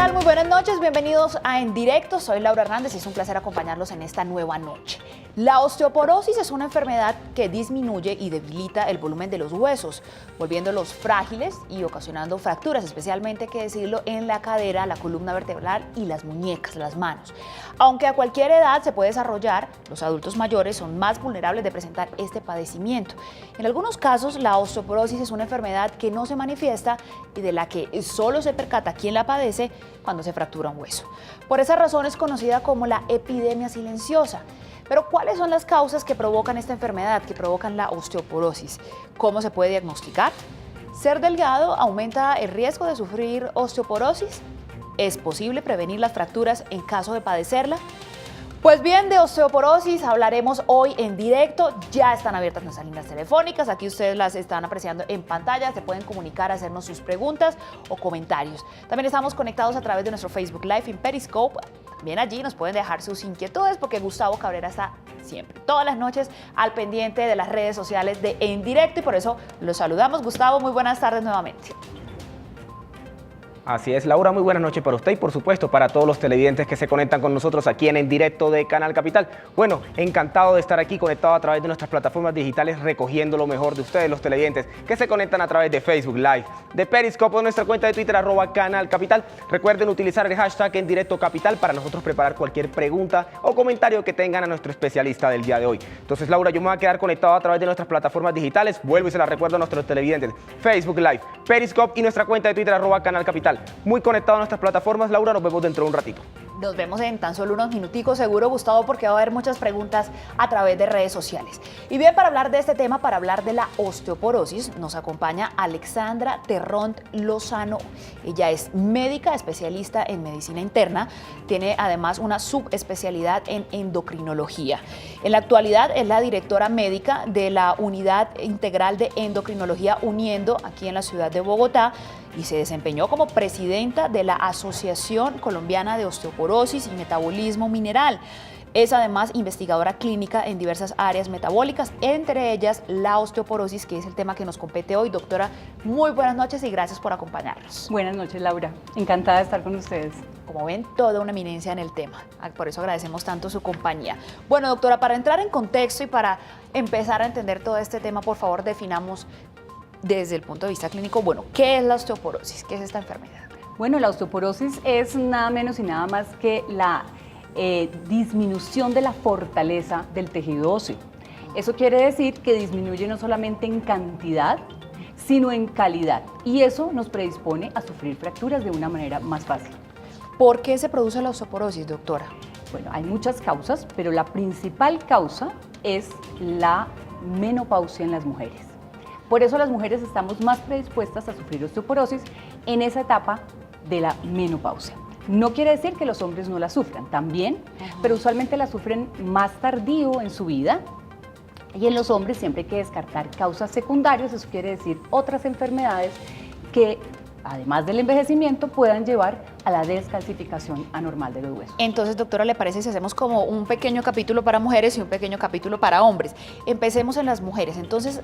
tal? Muy buenas noches, bienvenidos a En Directo. Soy Laura Hernández y es un placer acompañarlos en esta nueva noche. La osteoporosis es una enfermedad que disminuye y debilita el volumen de los huesos, volviéndolos frágiles y ocasionando fracturas, especialmente, hay que decirlo, en la cadera, la columna vertebral y las muñecas, las manos. Aunque a cualquier edad se puede desarrollar, los adultos mayores son más vulnerables de presentar este padecimiento. En algunos casos, la osteoporosis es una enfermedad que no se manifiesta y de la que solo se percata quien la padece cuando se fractura un hueso. Por esa razón es conocida como la epidemia silenciosa. Pero ¿cuáles son las causas que provocan esta enfermedad, que provocan la osteoporosis? ¿Cómo se puede diagnosticar? ¿Ser delgado aumenta el riesgo de sufrir osteoporosis? ¿Es posible prevenir las fracturas en caso de padecerla? Pues bien, de osteoporosis hablaremos hoy en directo. Ya están abiertas nuestras líneas telefónicas, aquí ustedes las están apreciando en pantalla, se pueden comunicar, hacernos sus preguntas o comentarios. También estamos conectados a través de nuestro Facebook Live en Periscope. También allí nos pueden dejar sus inquietudes porque Gustavo Cabrera está siempre, todas las noches, al pendiente de las redes sociales de En Directo y por eso los saludamos. Gustavo, muy buenas tardes nuevamente. Así es, Laura, muy buenas noches para usted y por supuesto para todos los televidentes que se conectan con nosotros aquí en Directo de Canal Capital. Bueno, encantado de estar aquí conectado a través de nuestras plataformas digitales recogiendo lo mejor de ustedes, los televidentes que se conectan a través de Facebook Live, de Periscope o nuestra cuenta de Twitter @Canal Capital. Recuerden utilizar el hashtag En Directo Capital para nosotros preparar cualquier pregunta o comentario que tengan a nuestro especialista del día de hoy. Entonces, Laura, yo me voy a quedar conectado a través de nuestras plataformas digitales. Vuelvo y se las recuerdo a nuestros televidentes, Facebook Live, Periscope y nuestra cuenta de Twitter @Canal Capital. Muy conectado a nuestras plataformas, Laura, nos vemos dentro de un ratito. Nos vemos en tan solo unos minuticos, seguro, Gustavo, porque va a haber muchas preguntas a través de redes sociales. Y bien, para hablar de este tema, para hablar de la osteoporosis, nos acompaña Alexandra Terront Lozano. Ella es médica especialista en medicina interna, tiene además una subespecialidad en endocrinología. En la actualidad es la directora médica de la Unidad Integral de Endocrinología Uniendo, aquí en la ciudad de Bogotá, y se desempeñó como presidenta de la Asociación Colombiana de Osteoporosis y Metabolismo Mineral. Es además investigadora clínica en diversas áreas metabólicas, entre ellas la osteoporosis, que es el tema que nos compete hoy. Doctora, muy buenas noches y gracias por acompañarnos. Buenas noches, Laura. Encantada de estar con ustedes. Como ven, toda una eminencia en el tema. Por eso agradecemos tanto su compañía. Bueno, doctora, para entrar en contexto y para empezar a entender todo este tema, por favor, definamos desde el punto de vista clínico, bueno, ¿qué es la osteoporosis? ¿Qué es esta enfermedad? Bueno, la osteoporosis es nada menos y nada más que la disminución de la fortaleza del tejido óseo. Eso quiere decir que disminuye no solamente en cantidad, sino en calidad. Y eso nos predispone a sufrir fracturas de una manera más fácil. ¿Por qué se produce la osteoporosis, doctora? Bueno, hay muchas causas, pero la principal causa es la menopausia en las mujeres. Por eso las mujeres estamos más predispuestas a sufrir osteoporosis en esa etapa de la menopausia. No quiere decir que los hombres no la sufran, también, pero usualmente la sufren más tardío en su vida. Y en los hombres siempre hay que descartar causas secundarias, eso quiere decir otras enfermedades que, además del envejecimiento, puedan llevar a la descalcificación anormal de los huesos. Entonces, doctora, ¿le parece si hacemos como un pequeño capítulo para mujeres y un pequeño capítulo para hombres? Empecemos en las mujeres. Entonces,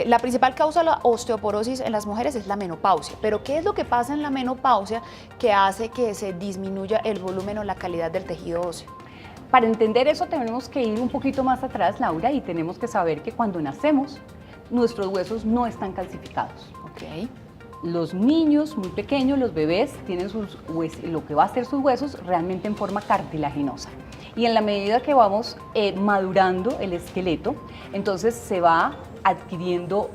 la principal causa de la osteoporosis en las mujeres es la menopausia. Pero, ¿qué es lo que pasa en la menopausia que hace que se disminuya el volumen o la calidad del tejido óseo? Para entender eso tenemos que ir un poquito más atrás, Laura, y tenemos que saber que cuando nacemos, nuestros huesos no están calcificados. Ok. Los niños muy pequeños, los bebés, tienen lo que va a ser sus huesos realmente en forma cartilaginosa. Y en la medida que vamos madurando el esqueleto, entonces se va adquiriendo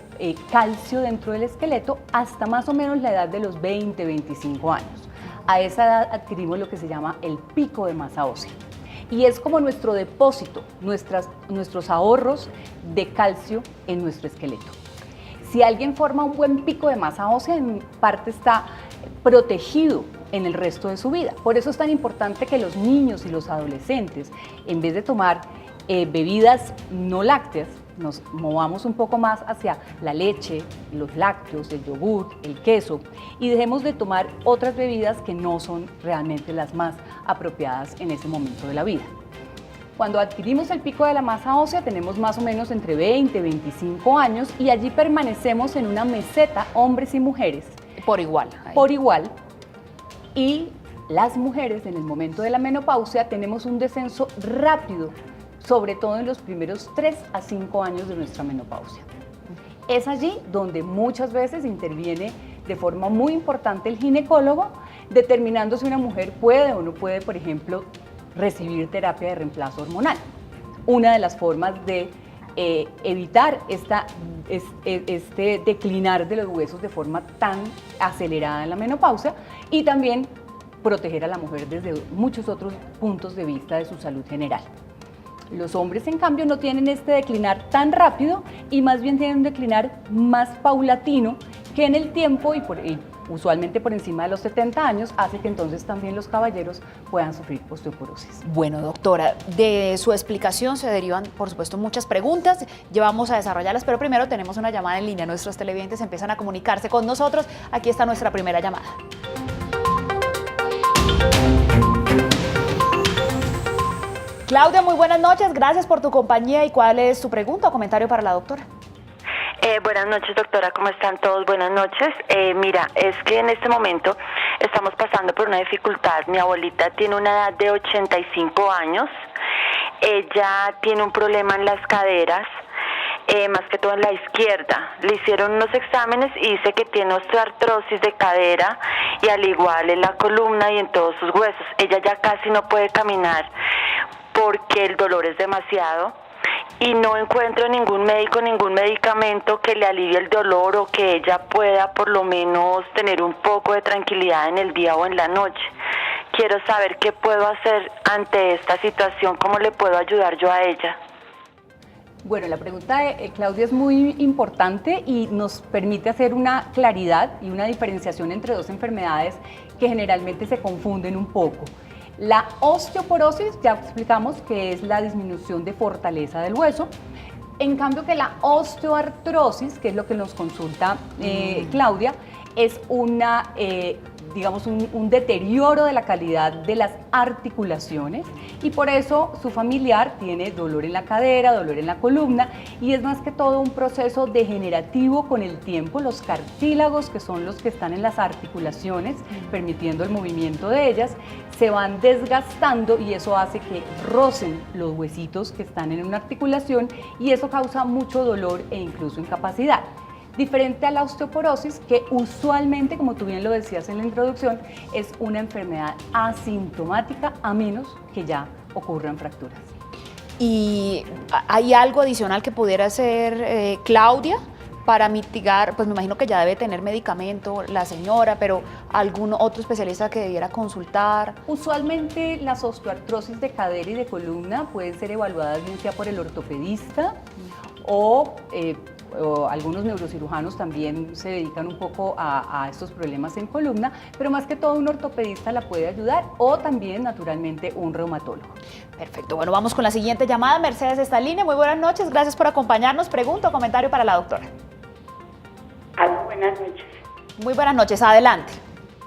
calcio dentro del esqueleto hasta más o menos la edad de los 20, 25 años. A esa edad adquirimos lo que se llama el pico de masa ósea. Y es como nuestro depósito, nuestros ahorros de calcio en nuestro esqueleto. Si alguien forma un buen pico de masa ósea, en parte está protegido en el resto de su vida. Por eso es tan importante que los niños y los adolescentes, en vez de tomar bebidas no lácteas, nos movamos un poco más hacia la leche, los lácteos, el yogur, el queso y dejemos de tomar otras bebidas que no son realmente las más apropiadas en ese momento de la vida. Cuando adquirimos el pico de la masa ósea tenemos más o menos entre 20 y 25 años y allí permanecemos en una meseta, hombres y mujeres. Por igual. Por igual. Y las mujeres en el momento de la menopausia tenemos un descenso rápido, sobre todo en los primeros 3 a 5 años de nuestra menopausia. Es allí donde muchas veces interviene de forma muy importante el ginecólogo, determinando si una mujer puede o no puede, por ejemplo, recibir terapia de reemplazo hormonal. Una de las formas de evitar este declinar de los huesos de forma tan acelerada en la menopausia y también proteger a la mujer desde muchos otros puntos de vista de su salud general. Los hombres, en cambio, no tienen este declinar tan rápido y más bien tienen un declinar más paulatino que en el tiempo y usualmente por encima de los 70 años hace que entonces también los caballeros puedan sufrir osteoporosis. Bueno, doctora, de su explicación se derivan, por supuesto, muchas preguntas. Ya vamos a desarrollarlas, pero primero tenemos una llamada en línea. Nuestros televidentes empiezan a comunicarse con nosotros. Aquí está nuestra primera llamada. Claudia, muy buenas noches. Gracias por tu compañía. ¿Y cuál es tu pregunta o comentario para la doctora? Buenas noches, doctora, ¿cómo están todos? Buenas noches. Mira, es que en este momento estamos pasando por una dificultad. Mi abuelita tiene una edad de 85 años. Ella tiene un problema en las caderas, más que todo en la izquierda. Le hicieron unos exámenes y dice que tiene osteoartrosis de cadera y al igual en la columna y en todos sus huesos. Ella ya casi no puede caminar porque el dolor es demasiado. Y no encuentro ningún médico, ningún medicamento que le alivie el dolor o que ella pueda por lo menos tener un poco de tranquilidad en el día o en la noche. Quiero saber qué puedo hacer ante esta situación, cómo le puedo ayudar yo a ella. Bueno, la pregunta de Claudia es muy importante y nos permite hacer una claridad y una diferenciación entre dos enfermedades que generalmente se confunden un poco. La osteoporosis, ya explicamos que es la disminución de fortaleza del hueso. En cambio que la osteoartrosis, que es lo que nos consulta Claudia, es una, digamos, un deterioro de la calidad de las articulaciones y por eso su familiar tiene dolor en la cadera, dolor en la columna y es más que todo un proceso degenerativo con el tiempo. Los cartílagos, que son los que están en las articulaciones, permitiendo el movimiento de ellas, se van desgastando y eso hace que rocen los huesitos que están en una articulación y eso causa mucho dolor e incluso incapacidad. Diferente a la osteoporosis, que usualmente, como tú bien lo decías en la introducción, es una enfermedad asintomática a menos que ya ocurran fracturas. ¿Y hay algo adicional que pudiera hacer Claudia para mitigar? Pues me imagino que ya debe tener medicamento la señora, pero algún otro especialista que debiera consultar. Usualmente las osteoartrosis de cadera y de columna pueden ser evaluadas bien sea por el ortopedista o algunos neurocirujanos también se dedican un poco a estos problemas en columna, pero más que todo un ortopedista la puede ayudar o también naturalmente un reumatólogo. Perfecto, bueno, vamos con la siguiente llamada. Mercedes está en línea. Muy buenas noches, gracias por acompañarnos. Pregunta o comentario para la doctora. Buenas noches. Muy buenas noches, adelante.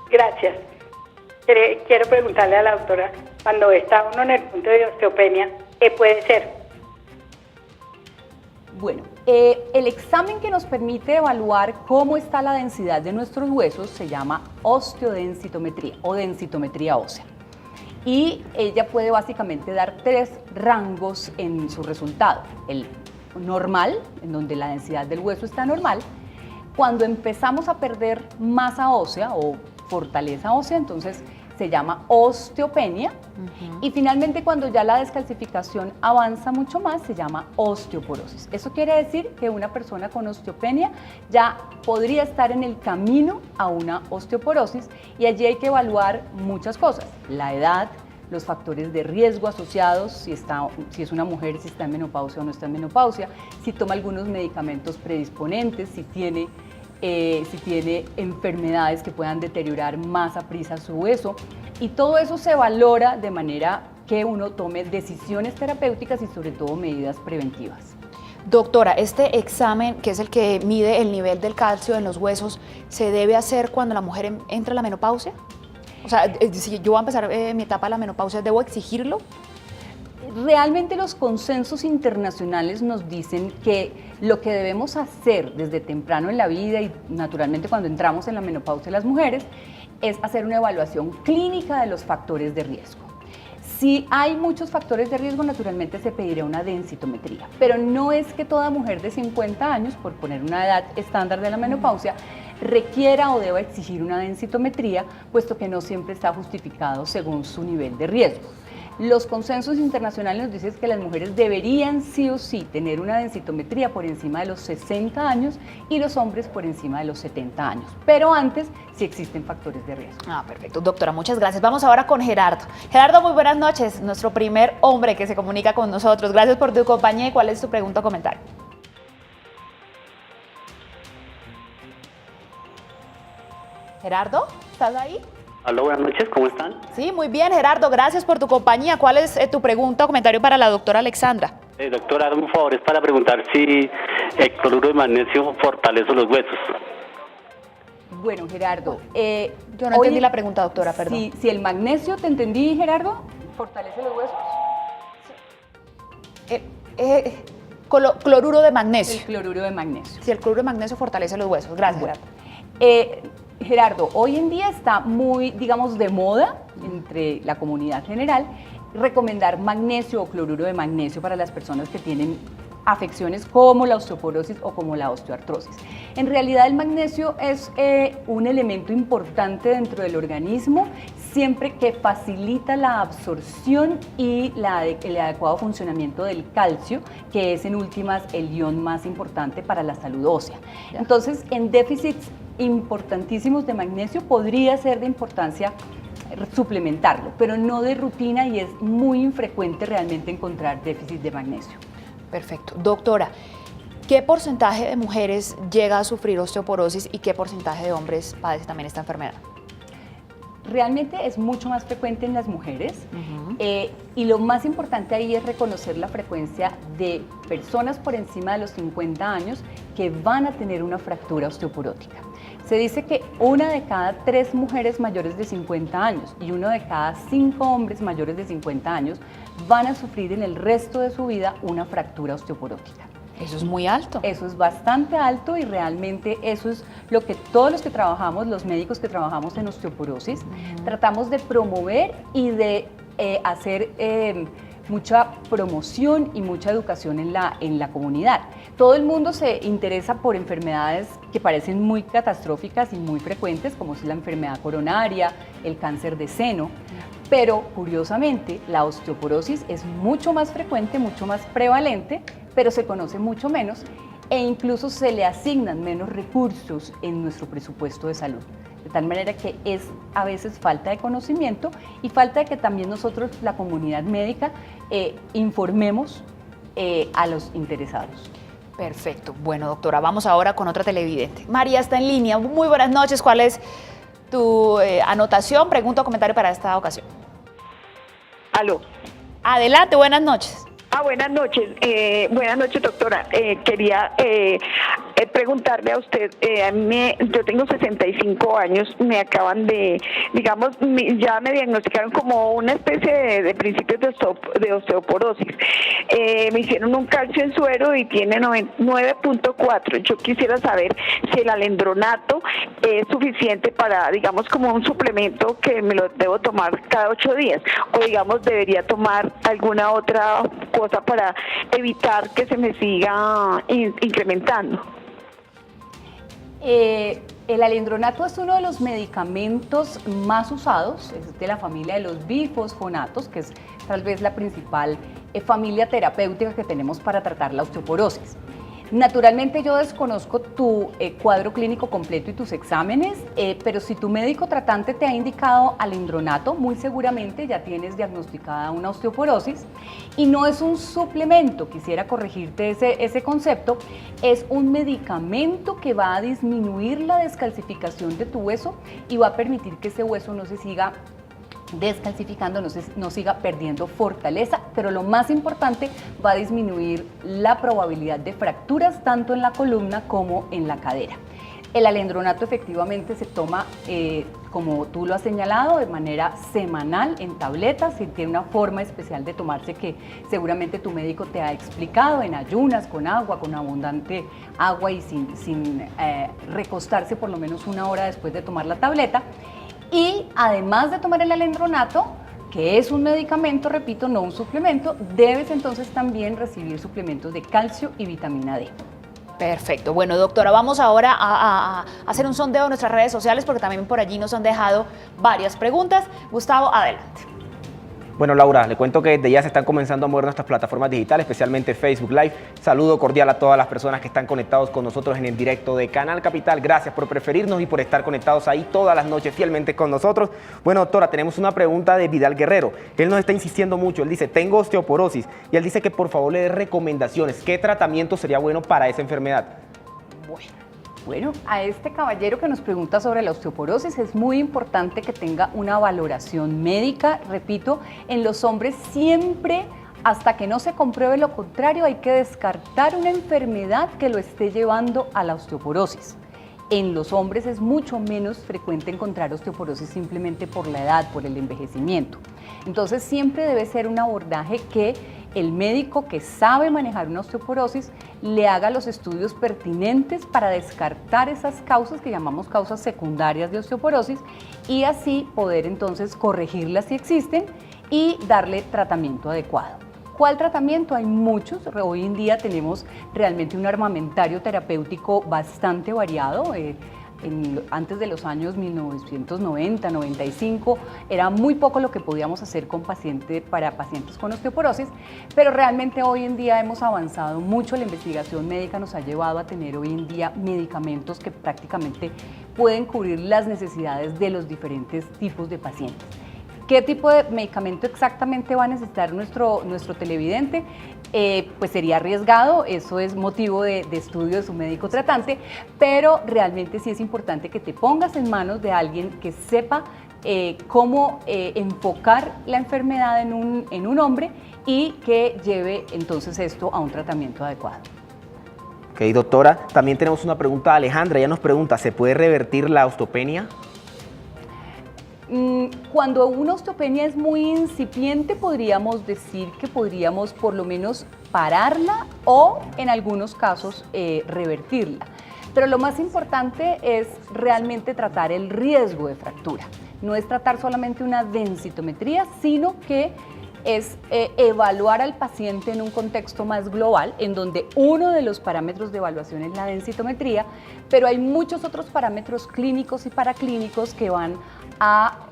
Gracias. Quiero preguntarle a la doctora, cuando está uno en el punto de osteopenia, ¿qué puede ser? Bueno, el examen que nos permite evaluar cómo está la densidad de nuestros huesos se llama osteodensitometría o densitometría ósea. Y ella puede básicamente dar 3 rangos en su resultado. El normal, en donde la densidad del hueso está normal. Cuando empezamos a perder masa ósea o fortaleza ósea, entonces se llama osteopenia. Y finalmente, cuando ya la descalcificación avanza mucho más, se llama osteoporosis. Eso quiere decir que una persona con osteopenia ya podría estar en el camino a una osteoporosis y allí hay que evaluar muchas cosas: la edad, los factores de riesgo asociados, si es una mujer, si está en menopausia o no está en menopausia, si toma algunos medicamentos predisponentes, si tiene enfermedades que puedan deteriorar más a prisa su hueso, y todo eso se valora de manera que uno tome decisiones terapéuticas y sobre todo medidas preventivas. Doctora, este examen, que es el que mide el nivel del calcio en los huesos, ¿se debe hacer cuando la mujer entra en la menopausia? O sea, si yo voy a empezar mi etapa de la menopausia, ¿debo exigirlo? realmente los consensos internacionales nos dicen que lo que debemos hacer desde temprano en la vida y naturalmente cuando entramos en la menopausia las mujeres es hacer una evaluación clínica de los factores de riesgo. Si hay muchos factores de riesgo, naturalmente se pedirá una densitometría, pero no es que toda mujer de 50 años, por poner una edad estándar de la menopausia, requiera o deba exigir una densitometría, puesto que no siempre está justificado según su nivel de riesgo. Los consensos internacionales nos dicen que las mujeres deberían sí o sí tener una densitometría por encima de los 60 años y los hombres por encima de los 70 años, pero antes sí existen factores de riesgo. Perfecto, doctora, muchas gracias. Vamos ahora con Gerardo. Gerardo, muy buenas noches, nuestro primer hombre que se comunica con nosotros. Gracias por tu compañía y ¿cuál es tu pregunta o comentario? Gerardo, ¿estás ahí? Aló, buenas noches, ¿cómo están? Sí, muy bien, Gerardo, gracias por tu compañía. ¿Cuál es tu pregunta o comentario para la doctora Alexandra? Doctora, hazme un favor, es para preguntar si el cloruro de magnesio fortalece los huesos. Bueno, Gerardo, yo no entendí la pregunta, doctora, perdón. Si el magnesio, ¿te entendí, Gerardo? ¿Fortalece los huesos? Cloruro de magnesio. El cloruro de magnesio. Si el cloruro de magnesio fortalece los huesos. Gracias, Bueno, Gerardo. Gerardo, hoy en día está muy, digamos, de moda entre la comunidad general recomendar magnesio o cloruro de magnesio para las personas que tienen afecciones como la osteoporosis o como la osteoartrosis. En realidad el magnesio es un elemento importante dentro del organismo siempre que facilita la absorción y el adecuado funcionamiento del calcio, que es en últimas el ion más importante para la salud ósea. Entonces, en déficits importantísimos de magnesio podría ser de importancia suplementarlo, pero no de rutina y es muy infrecuente realmente encontrar déficit de magnesio. Perfecto. Doctora, ¿qué porcentaje de mujeres llega a sufrir osteoporosis y qué porcentaje de hombres padece también esta enfermedad? Realmente es mucho más frecuente en las mujeres y lo más importante ahí es reconocer la frecuencia de personas por encima de los 50 años que van a tener una fractura osteoporótica. Se dice que 1 de cada 3 mujeres mayores de 50 años y 1 de cada 5 hombres mayores de 50 años van a sufrir en el resto de su vida una fractura osteoporótica. Eso es muy alto. Eso es bastante alto y realmente eso es lo que todos los que trabajamos, los médicos que trabajamos en osteoporosis, tratamos de promover y de hacer mucha promoción y mucha educación en la comunidad. Todo el mundo se interesa por enfermedades que parecen muy catastróficas y muy frecuentes, como es la enfermedad coronaria, el cáncer de seno, pero curiosamente la osteoporosis es mucho más frecuente, mucho más prevalente, pero se conoce mucho menos e incluso se le asignan menos recursos en nuestro presupuesto de salud. De tal manera que es a veces falta de conocimiento y falta de que también nosotros, la comunidad médica, informemos a los interesados. Perfecto. Bueno, doctora, vamos ahora con otra televidente. María está en línea. Muy buenas noches. ¿Cuál es tu anotación, pregunta o comentario para esta ocasión? Aló. Adelante, buenas noches. Buenas noches, doctora. Quería preguntarle a usted, yo tengo 65 años, me acaban de, digamos, ya me diagnosticaron como una especie de principios de osteoporosis. Me hicieron un calcio en suero y tiene 9.4. Yo quisiera saber si el alendronato es suficiente para, digamos, como un suplemento que me lo debo tomar cada 8 días, o digamos, debería tomar alguna otra cosa para evitar que se me siga incrementando. El alendronato es uno de los medicamentos más usados, es de la familia de los bifosfonatos, que es tal vez la principal familia terapéutica que tenemos para tratar la osteoporosis. Naturalmente yo desconozco tu cuadro clínico completo y tus exámenes, pero si tu médico tratante te ha indicado alendronato, muy seguramente ya tienes diagnosticada una osteoporosis y no es un suplemento, quisiera corregirte ese concepto, es un medicamento que va a disminuir la descalcificación de tu hueso y va a permitir que ese hueso no se siga descalcificando, no siga perdiendo fortaleza, pero lo más importante, va a disminuir la probabilidad de fracturas tanto en la columna como en la cadera. El alendronato efectivamente se toma, como tú lo has señalado, de manera semanal en tabletas y tiene una forma especial de tomarse que seguramente tu médico te ha explicado, en ayunas, con agua, con abundante agua y sin recostarse por lo menos 1 hora después de tomar la tableta. Y además de tomar el alendronato, que es un medicamento, repito, no un suplemento, debes entonces también recibir suplementos de calcio y vitamina D. Perfecto. Bueno, doctora, vamos ahora a hacer un sondeo en nuestras redes sociales porque también por allí nos han dejado varias preguntas. Gustavo, adelante. Bueno, Laura, le cuento que desde ya se están comenzando a mover nuestras plataformas digitales, especialmente Facebook Live. Saludo cordial a todas las personas que están conectados con nosotros en el directo de Canal Capital. Gracias por preferirnos y por estar conectados ahí todas las noches fielmente con nosotros. Bueno, doctora, tenemos una pregunta de Vidal Guerrero. Él nos está insistiendo mucho. Él dice, tengo osteoporosis. Y él dice que por favor le dé recomendaciones. ¿Qué tratamiento sería bueno para esa enfermedad? Bueno, a este caballero que nos pregunta sobre la osteoporosis es muy importante que tenga una valoración médica. Repito, en los hombres siempre, hasta que no se compruebe lo contrario, hay que descartar una enfermedad que lo esté llevando a la osteoporosis. En los hombres es mucho menos frecuente encontrar osteoporosis simplemente por la edad, por el envejecimiento. Entonces siempre debe ser un abordaje que el médico que sabe manejar una osteoporosis le haga los estudios pertinentes para descartar esas causas que llamamos causas secundarias de osteoporosis y así poder entonces corregirlas si existen y darle tratamiento adecuado. ¿Cuál tratamiento? Hay muchos. Hoy en día tenemos realmente un armamentario terapéutico bastante variado. Antes de los años 1990, 95, era muy poco lo que podíamos hacer para pacientes con osteoporosis, pero realmente hoy en día hemos avanzado mucho. La investigación médica nos ha llevado a tener hoy en día medicamentos que prácticamente pueden cubrir las necesidades de los diferentes tipos de pacientes. ¿Qué tipo de medicamento exactamente va a necesitar nuestro televidente? Pues sería arriesgado, eso es motivo de estudio de su médico tratante, pero realmente sí es importante que te pongas en manos de alguien que sepa cómo enfocar la enfermedad en un hombre y que lleve entonces esto a un tratamiento adecuado. Ok, doctora, también tenemos una pregunta de Alejandra. Ella nos pregunta, ¿se puede revertir la osteopenia? Cuando una osteopenia es muy incipiente, podríamos decir que podríamos por lo menos pararla o en algunos casos revertirla. Pero lo más importante es realmente tratar el riesgo de fractura. No es tratar solamente una densitometría, sino que es evaluar al paciente en un contexto más global, en donde uno de los parámetros de evaluación es la densitometría, pero hay muchos otros parámetros clínicos y paraclínicos que van a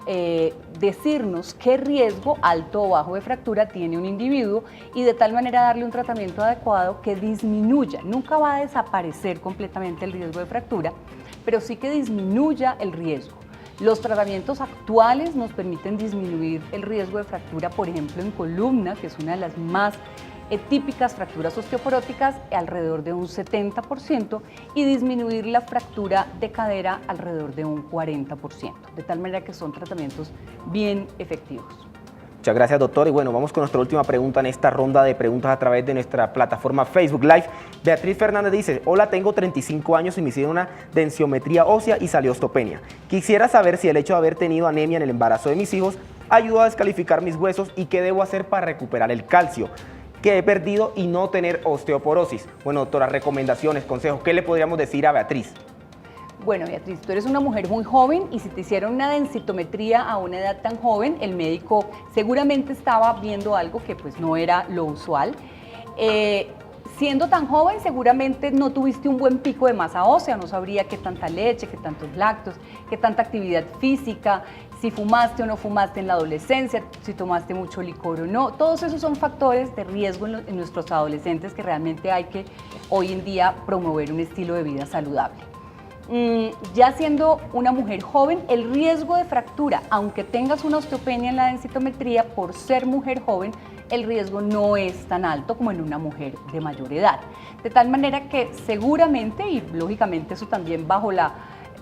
decirnos qué riesgo alto o bajo de fractura tiene un individuo y de tal manera darle un tratamiento adecuado que disminuya. Nunca va a desaparecer completamente el riesgo de fractura, pero sí que disminuya el riesgo. Los tratamientos actuales nos permiten disminuir el riesgo de fractura, por ejemplo, en columna, que es una de las más típicas fracturas osteoporóticas, alrededor de un 70%, y disminuir la fractura de cadera alrededor de un 40%, de tal manera que son tratamientos bien efectivos. Muchas gracias, doctor. Y bueno, vamos con nuestra última pregunta en esta ronda de preguntas a través de nuestra plataforma Facebook Live. Beatriz Fernández dice, hola, tengo 35 años y me hicieron una densiometría ósea y salió osteopenia. Quisiera saber si el hecho de haber tenido anemia en el embarazo de mis hijos ayudó a descalificar mis huesos y qué debo hacer para recuperar el calcio que he perdido y no tener osteoporosis. Bueno, doctora, recomendaciones, consejos, ¿qué le podríamos decir a Beatriz? Bueno, Beatriz, tú eres una mujer muy joven y si te hicieron una densitometría a una edad tan joven, el médico seguramente estaba viendo algo que pues no era lo usual. Siendo tan joven, seguramente no tuviste un buen pico de masa ósea, no sabría qué tanta leche, qué tantos lácteos, qué tanta actividad física, si fumaste o no fumaste en la adolescencia, si tomaste mucho licor o no. Todos esos son factores de riesgo en nuestros adolescentes que realmente hay que hoy en día promover un estilo de vida saludable. Ya siendo una mujer joven, el riesgo de fractura, aunque tengas una osteopenia en la densitometría, por ser mujer joven, el riesgo no es tan alto como en una mujer de mayor edad. De tal manera que seguramente, y lógicamente eso también bajo la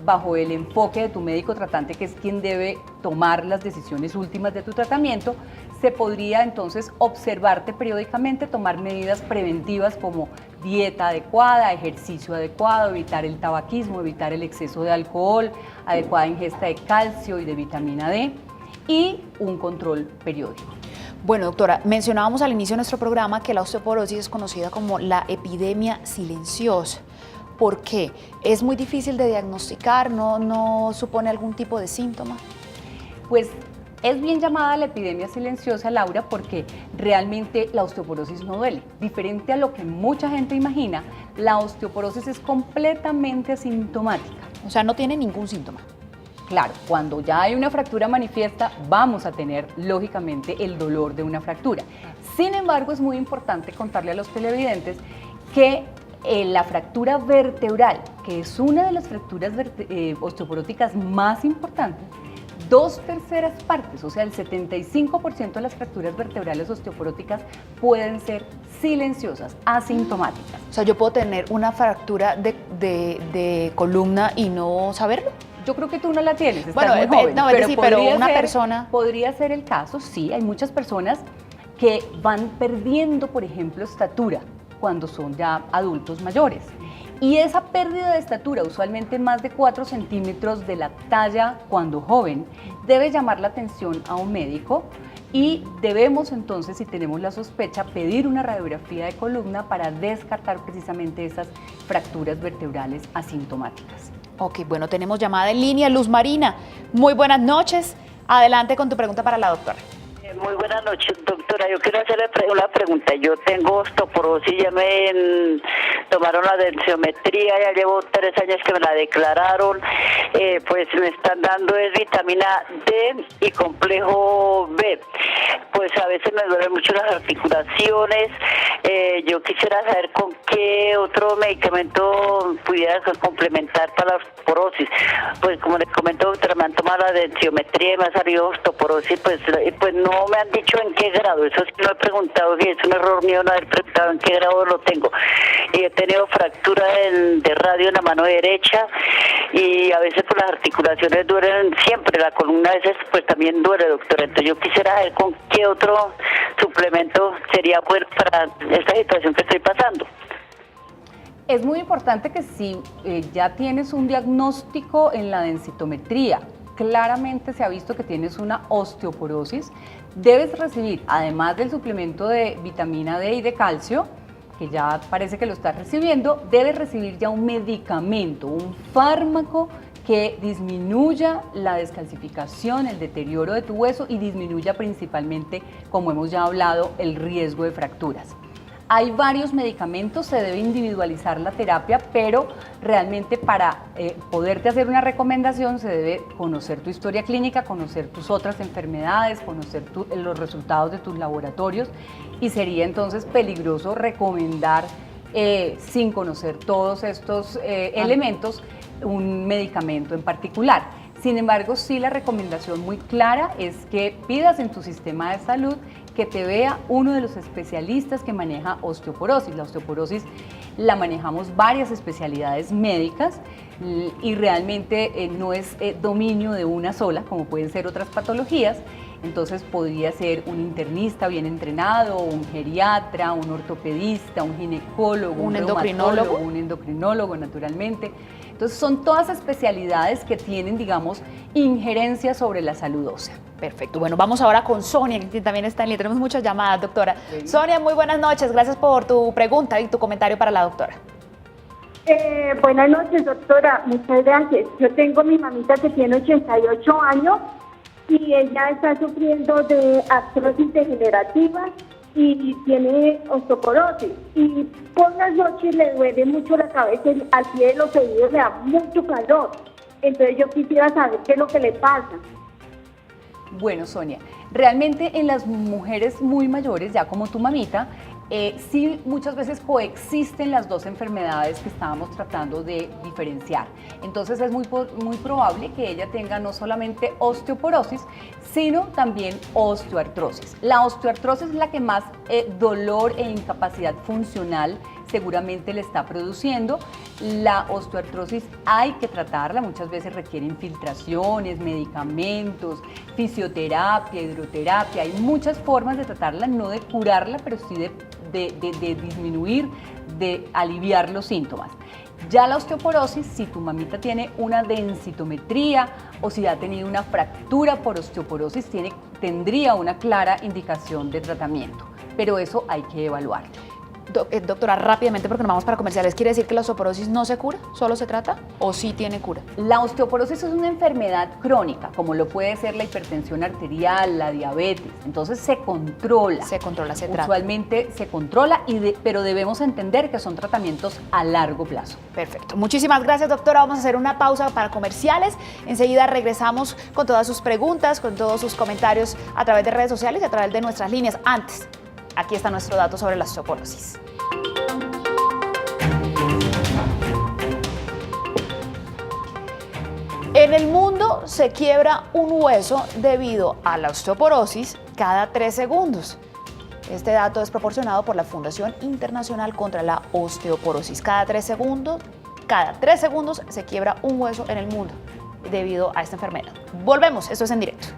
bajo el enfoque de tu médico tratante, que es quien debe tomar las decisiones últimas de tu tratamiento, se podría entonces observarte periódicamente, tomar medidas preventivas como dieta adecuada, ejercicio adecuado, evitar el tabaquismo, evitar el exceso de alcohol, adecuada ingesta de calcio y de vitamina D y un control periódico. Bueno, doctora, mencionábamos al inicio de nuestro programa que la osteoporosis es conocida como la epidemia silenciosa. ¿Por qué? ¿Es muy difícil de diagnosticar? ¿No supone algún tipo de síntoma? Pues es bien llamada la epidemia silenciosa, Laura, porque realmente la osteoporosis no duele. Diferente a lo que mucha gente imagina, la osteoporosis es completamente asintomática. O sea, no tiene ningún síntoma. Claro, cuando ya hay una fractura manifiesta, vamos a tener, lógicamente, el dolor de una fractura. Sin embargo, es muy importante contarle a los televidentes que la fractura vertebral, que es una de las fracturas osteoporóticas más importantes, 2/3 partes, o sea, el 75% de las fracturas vertebrales osteoporóticas pueden ser silenciosas, asintomáticas. O sea, yo puedo tener una fractura de columna y no saberlo. Yo creo que tú no la tienes, estás Bueno, muy joven, no, pero, sí, pero una ser, persona... Podría ser el caso, sí, hay muchas personas que van perdiendo, por ejemplo, estatura cuando son ya adultos mayores. Y esa pérdida de estatura, usualmente más de 4 centímetros de la talla cuando joven, debe llamar la atención a un médico y debemos entonces, si tenemos la sospecha, pedir una radiografía de columna para descartar precisamente esas fracturas vertebrales asintomáticas. Ok, bueno, tenemos llamada en línea. Luz Marina, muy buenas noches. Adelante con tu pregunta para la doctora. Muy buenas noches, doctora. Yo quiero hacerle una pregunta. Yo tengo osteoporosis, ya me tomaron la densitometría, ya llevo 3 años que me la declararon. Pues me están dando vitamina D y complejo B. Pues a veces me duelen mucho las articulaciones. Yo quisiera saber con qué otro medicamento pudiera complementar para la osteoporosis. Pues como les comento, doctora, me han tomado la densitometría y me ha salido osteoporosis, pues no me han dicho en qué grado. Eso sí no he preguntado, que es un error mío no haber preguntado en qué grado lo tengo. Y he tenido fractura de radio en la mano derecha y a veces pues las articulaciones duelen siempre, la columna a veces pues también duele, doctora. Entonces yo quisiera saber con qué otro suplemento sería bueno para esta situación que estoy pasando. Es muy importante que si ya tienes un diagnóstico en la densitometría, claramente se ha visto que tienes una osteoporosis, debes recibir, además del suplemento de vitamina D y de calcio, que ya parece que lo estás recibiendo, debes recibir ya un medicamento, un fármaco que disminuya la descalcificación, el deterioro de tu hueso y disminuya principalmente, como hemos ya hablado, el riesgo de fracturas. Hay varios medicamentos, se debe individualizar la terapia, pero realmente para poderte hacer una recomendación se debe conocer tu historia clínica, conocer tus otras enfermedades, conocer los resultados de tus laboratorios y sería entonces peligroso recomendar sin conocer todos estos elementos un medicamento en particular. Sin embargo, sí, la recomendación muy clara es que pidas en tu sistema de salud que te vea uno de los especialistas que maneja osteoporosis. La osteoporosis la manejamos varias especialidades médicas y realmente no es dominio de una sola, como pueden ser otras patologías. Entonces podría ser un internista bien entrenado, un geriatra, un ortopedista, un ginecólogo, un endocrinólogo, un endocrinólogo naturalmente. Entonces son todas especialidades que tienen, digamos, injerencia sobre la salud ósea. Perfecto. Bueno, vamos ahora con Sonia, que también está en línea. Tenemos muchas llamadas, doctora. Sí. Sonia, muy buenas noches. Gracias por tu pregunta y tu comentario para la doctora. Buenas noches, doctora. Muchas gracias. Yo tengo mi mamita que tiene 88 años y ella está sufriendo de artrosis degenerativa y tiene osteoporosis. Y por las noches le duele mucho la cabeza, al pie de los oídos le da mucho calor. Entonces yo quisiera saber qué es lo que le pasa. Bueno, Sonia, realmente en las mujeres muy mayores, ya como tu mamita, sí muchas veces coexisten las dos enfermedades que estábamos tratando de diferenciar. Entonces es muy probable que ella tenga no solamente osteoporosis, sino también osteoartrosis. La osteoartrosis es la que más dolor e incapacidad funcional seguramente le está produciendo. La osteoartrosis hay que tratarla, muchas veces requiere infiltraciones, medicamentos, fisioterapia, hidroterapia. Hay muchas formas de tratarla, no de curarla, pero sí de disminuir, de aliviar los síntomas. Ya la osteoporosis, si tu mamita tiene una densitometría o si ha tenido una fractura por osteoporosis, tendría una clara indicación de tratamiento, pero eso hay que evaluarlo. Doctora, rápidamente porque nos vamos para comerciales, ¿quiere decir que la osteoporosis no se cura? ¿Solo se trata o sí tiene cura? La osteoporosis es una enfermedad crónica, como lo puede ser la hipertensión arterial, la diabetes. Entonces se controla. Se trata. Usualmente se controla, pero debemos entender que son tratamientos a largo plazo. Perfecto. Muchísimas gracias, doctora. Vamos a hacer una pausa para comerciales. Enseguida regresamos con todas sus preguntas, con todos sus comentarios a través de redes sociales y a través de nuestras líneas. Antes, aquí está nuestro dato sobre la osteoporosis. En el mundo se quiebra un hueso debido a la osteoporosis cada 3 segundos. Este dato es proporcionado por la Fundación Internacional contra la Osteoporosis. Cada 3 segundos se quiebra un hueso en el mundo debido a esta enfermedad. Volvemos, esto es En Directo.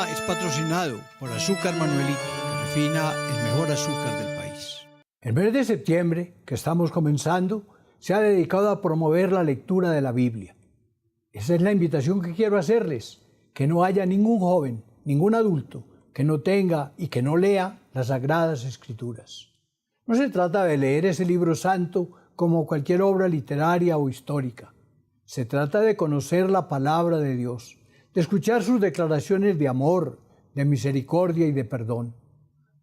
Es patrocinado por Azúcar Manuelito, que refina el mejor azúcar del país. El mes de septiembre, que estamos comenzando, se ha dedicado a promover la lectura de la Biblia. Esa es la invitación que quiero hacerles, que no haya ningún joven, ningún adulto, que no tenga y que no lea las Sagradas Escrituras. No se trata de leer ese libro santo como cualquier obra literaria o histórica. Se trata de conocer la palabra de Dios, de escuchar sus declaraciones de amor, de misericordia y de perdón,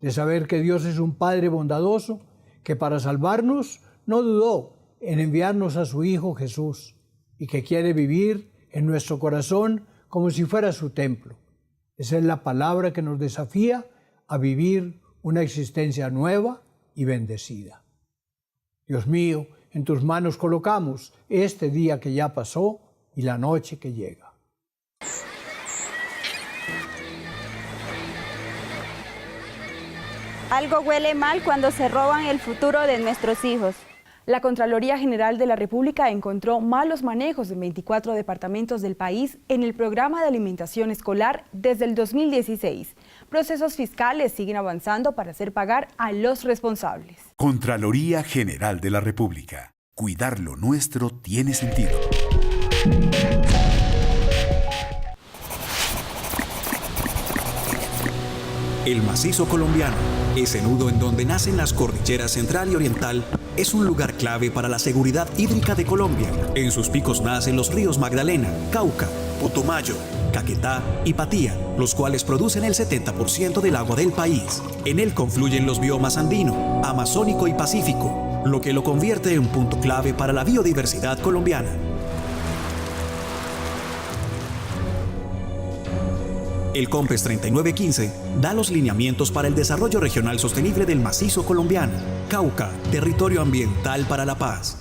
de saber que Dios es un Padre bondadoso, que para salvarnos no dudó en enviarnos a su Hijo Jesús y que quiere vivir en nuestro corazón como si fuera su templo. Esa es la palabra que nos desafía a vivir una existencia nueva y bendecida. Dios mío, en tus manos colocamos este día que ya pasó y la noche que llega. Algo huele mal cuando se roban el futuro de nuestros hijos. La Contraloría General de la República encontró malos manejos en 24 departamentos del país en el programa de alimentación escolar desde el 2016. Procesos fiscales siguen avanzando para hacer pagar a los responsables. Contraloría General de la República. Cuidar lo nuestro tiene sentido. El macizo colombiano, ese nudo en donde nacen las cordilleras central y oriental, es un lugar clave para la seguridad hídrica de Colombia. En sus picos nacen los ríos Magdalena, Cauca, Putumayo, Caquetá y Patía, los cuales producen el 70% del agua del país. En él confluyen los biomas andino, amazónico y pacífico, lo que lo convierte en un punto clave para la biodiversidad colombiana. El COMPES 3915 da los lineamientos para el desarrollo regional sostenible del macizo colombiano. Cauca, territorio ambiental para la paz.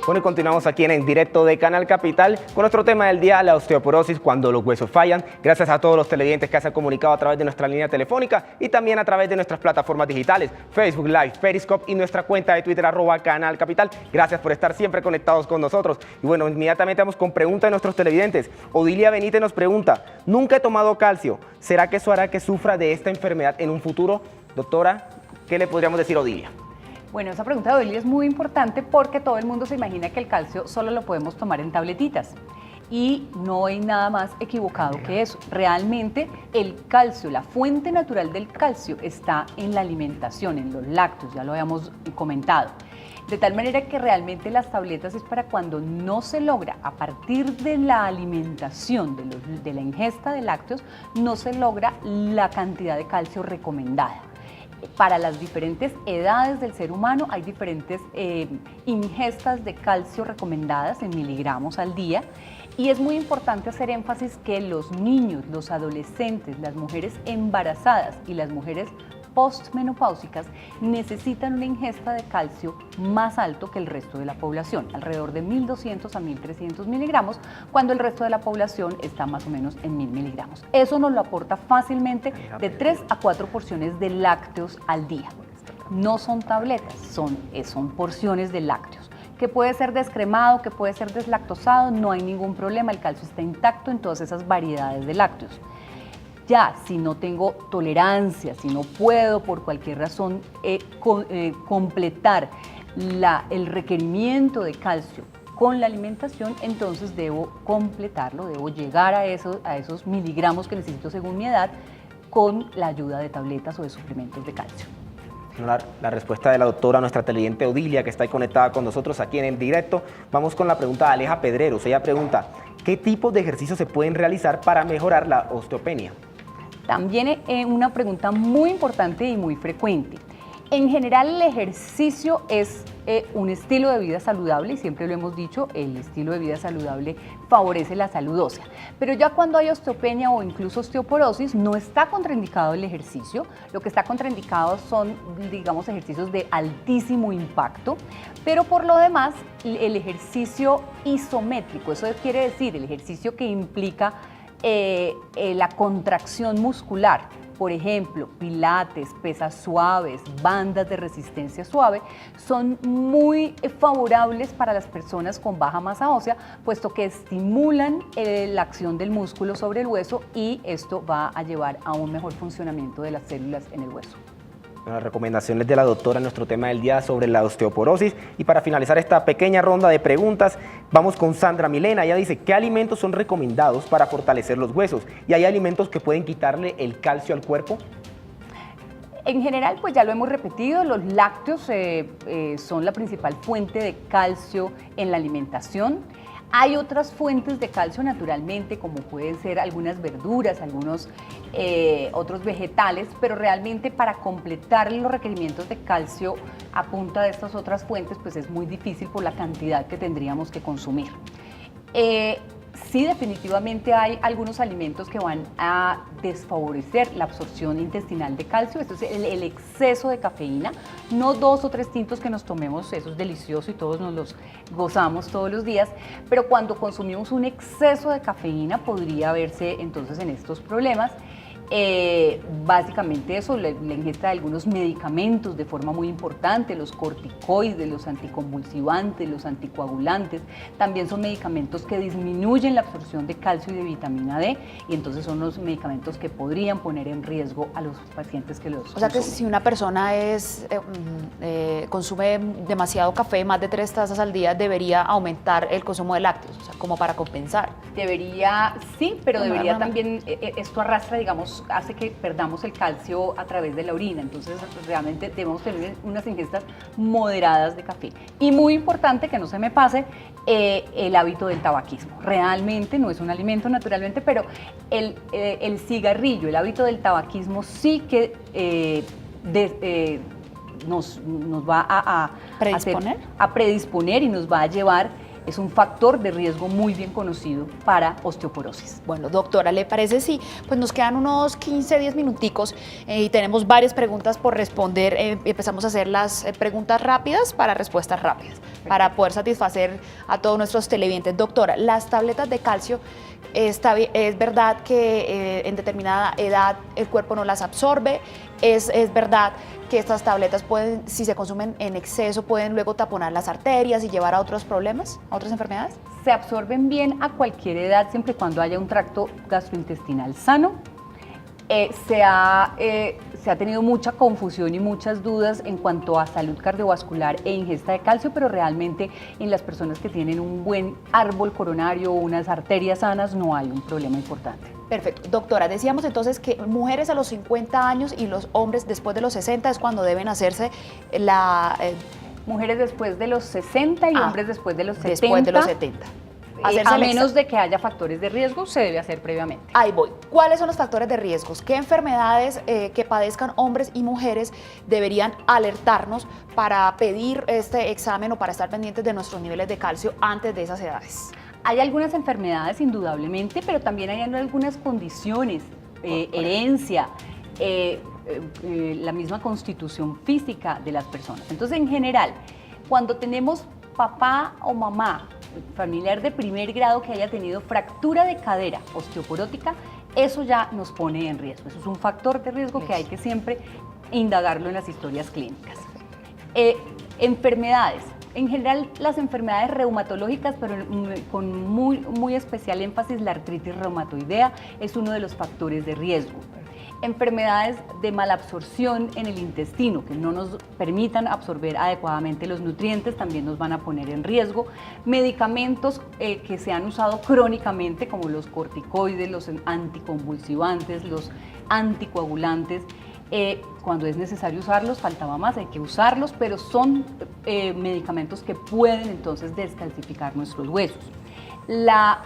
Bueno, y continuamos aquí en directo de Canal Capital con nuestro tema del día, la osteoporosis cuando los huesos fallan. Gracias a todos los televidentes que se han comunicado a través de nuestra línea telefónica y también a través de nuestras plataformas digitales, Facebook Live, Periscope y nuestra cuenta de Twitter, @Canal Capital. Gracias por estar siempre conectados con nosotros. Y bueno, inmediatamente vamos con preguntas de nuestros televidentes. Odilia Benítez nos pregunta, nunca he tomado calcio, ¿será que eso hará que sufra de esta enfermedad en un futuro? Doctora, ¿qué le podríamos decir a Odilia? Bueno, esa pregunta de Odilia es muy importante porque todo el mundo se imagina que el calcio solo lo podemos tomar en tabletitas y no hay nada más equivocado que eso. Realmente el calcio, la fuente natural del calcio está en la alimentación, en los lácteos, ya lo habíamos comentado. De tal manera que realmente las tabletas es para cuando no se logra, a partir de la alimentación, de la ingesta de lácteos, no se logra la cantidad de calcio recomendada. Para las diferentes edades del ser humano hay diferentes ingestas de calcio recomendadas en miligramos al día y es muy importante hacer énfasis que los niños, los adolescentes, las mujeres embarazadas y las mujeres postmenopáusicas necesitan una ingesta de calcio más alto que el resto de la población, alrededor de 1.200 a 1.300 miligramos, cuando el resto de la población está más o menos en 1.000 miligramos. Eso nos lo aporta fácilmente de 3 a 4 porciones de lácteos al día. No son tabletas, son porciones de lácteos. Que puede ser descremado, que puede ser deslactosado, no hay ningún problema, el calcio está intacto en todas esas variedades de lácteos. Ya, si no tengo tolerancia, si no puedo por cualquier razón completar el requerimiento de calcio con la alimentación, entonces debo completarlo, debo llegar a esos miligramos que necesito según mi edad con la ayuda de tabletas o de suplementos de calcio. La respuesta de la doctora, nuestra televidente Odilia, que está ahí conectada con nosotros aquí en el directo. Vamos con la pregunta de Aleja Pedreros. Ella pregunta, ¿qué tipos de ejercicios se pueden realizar para mejorar la osteopenia? También una pregunta muy importante y muy frecuente. En general el ejercicio es un estilo de vida saludable y siempre lo hemos dicho, el estilo de vida saludable favorece la salud ósea. Pero ya cuando hay osteopenia o incluso osteoporosis no está contraindicado el ejercicio, lo que está contraindicado son, digamos, ejercicios de altísimo impacto, pero por lo demás el ejercicio isométrico, eso quiere decir el ejercicio que implica la contracción muscular, por ejemplo, pilates, pesas suaves, bandas de resistencia suave, son muy favorables para las personas con baja masa ósea, puesto que estimulan la acción del músculo sobre el hueso y esto va a llevar a un mejor funcionamiento de las células en el hueso. Las recomendaciones de la doctora en nuestro tema del día sobre la osteoporosis. Y para finalizar esta pequeña ronda de preguntas, vamos con Sandra Milena. Ella dice, ¿qué alimentos son recomendados para fortalecer los huesos? ¿Y hay alimentos que pueden quitarle el calcio al cuerpo? En general, pues ya lo hemos repetido, los lácteos son la principal fuente de calcio en la alimentación. Hay otras fuentes de calcio naturalmente, como pueden ser algunas verduras, algunos otros vegetales, pero realmente para completar los requerimientos de calcio a punta de estas otras fuentes, pues es muy difícil por la cantidad que tendríamos que consumir. Sí, definitivamente hay algunos alimentos que van a desfavorecer la absorción intestinal de calcio. Esto es el exceso de cafeína, no 2 o 3 tintos que nos tomemos, eso es delicioso y todos nos los gozamos todos los días, pero cuando consumimos un exceso de cafeína podría verse entonces en estos problemas. Básicamente eso, la ingesta de algunos medicamentos de forma muy importante, los corticoides, los anticonvulsivantes, los anticoagulantes, también son medicamentos que disminuyen la absorción de calcio y de vitamina D y entonces son los medicamentos que podrían poner en riesgo a los pacientes que los consumen. O sea que si una persona consume demasiado café, más de 3 tazas al día, debería aumentar el consumo de lácteos, o sea, como para compensar. Debería, sí, pero debería también, esto arrastra, digamos, hace que perdamos el calcio a través de la orina, entonces realmente debemos tener unas ingestas moderadas de café. Y muy importante que no se me pase el hábito del tabaquismo. Realmente no es un alimento naturalmente, pero el cigarrillo, el hábito del tabaquismo sí que nos va a predisponer y nos va a llevar es un factor de riesgo muy bien conocido para osteoporosis. Bueno, doctora, ¿le parece? Sí, pues nos quedan unos 15, 10 minuticos y tenemos varias preguntas por responder. Empezamos a hacer las preguntas rápidas para respuestas rápidas, para poder satisfacer a todos nuestros televidentes. Doctora, las tabletas de calcio, es verdad que en determinada edad el cuerpo no las absorbe, es verdad que estas tabletas pueden, si se consumen en exceso, pueden luego taponar las arterias y llevar a otros problemas, a otras enfermedades. Se absorben bien a cualquier edad siempre y cuando haya un tracto gastrointestinal sano. Se ha tenido mucha confusión y muchas dudas en cuanto a salud cardiovascular e ingesta de calcio, pero realmente en las personas que tienen un buen árbol coronario o unas arterias sanas no hay un problema importante. Perfecto. Doctora, decíamos entonces que mujeres a los 50 años y los hombres después de los 60 es cuando deben hacerse la... Mujeres después de los 60 y hombres después de los 70. Después de los 70. A menos de que haya factores de riesgo, se debe hacer previamente. Ahí voy. ¿Cuáles son los factores de riesgos? ¿Qué enfermedades que padezcan hombres y mujeres deberían alertarnos para pedir este examen o para estar pendientes de nuestros niveles de calcio antes de esas edades? Hay algunas enfermedades indudablemente, pero también hay algunas condiciones, herencia, la misma constitución física de las personas. Entonces, en general, cuando tenemos papá o mamá, familiar de primer grado que haya tenido fractura de cadera osteoporótica, eso ya nos pone en riesgo. Eso es un factor de riesgo que hay que siempre indagarlo en las historias clínicas. Enfermedades. En general, las enfermedades reumatológicas, pero con muy especial énfasis, la artritis reumatoidea es uno de los factores de riesgo. Enfermedades de malabsorción en el intestino, que no nos permitan absorber adecuadamente los nutrientes, también nos van a poner en riesgo. Medicamentos que se han usado crónicamente, como los corticoides, los anticonvulsivantes, los anticoagulantes. Cuando es necesario usarlos, faltaba más, hay que usarlos, pero son medicamentos que pueden entonces descalcificar nuestros huesos. La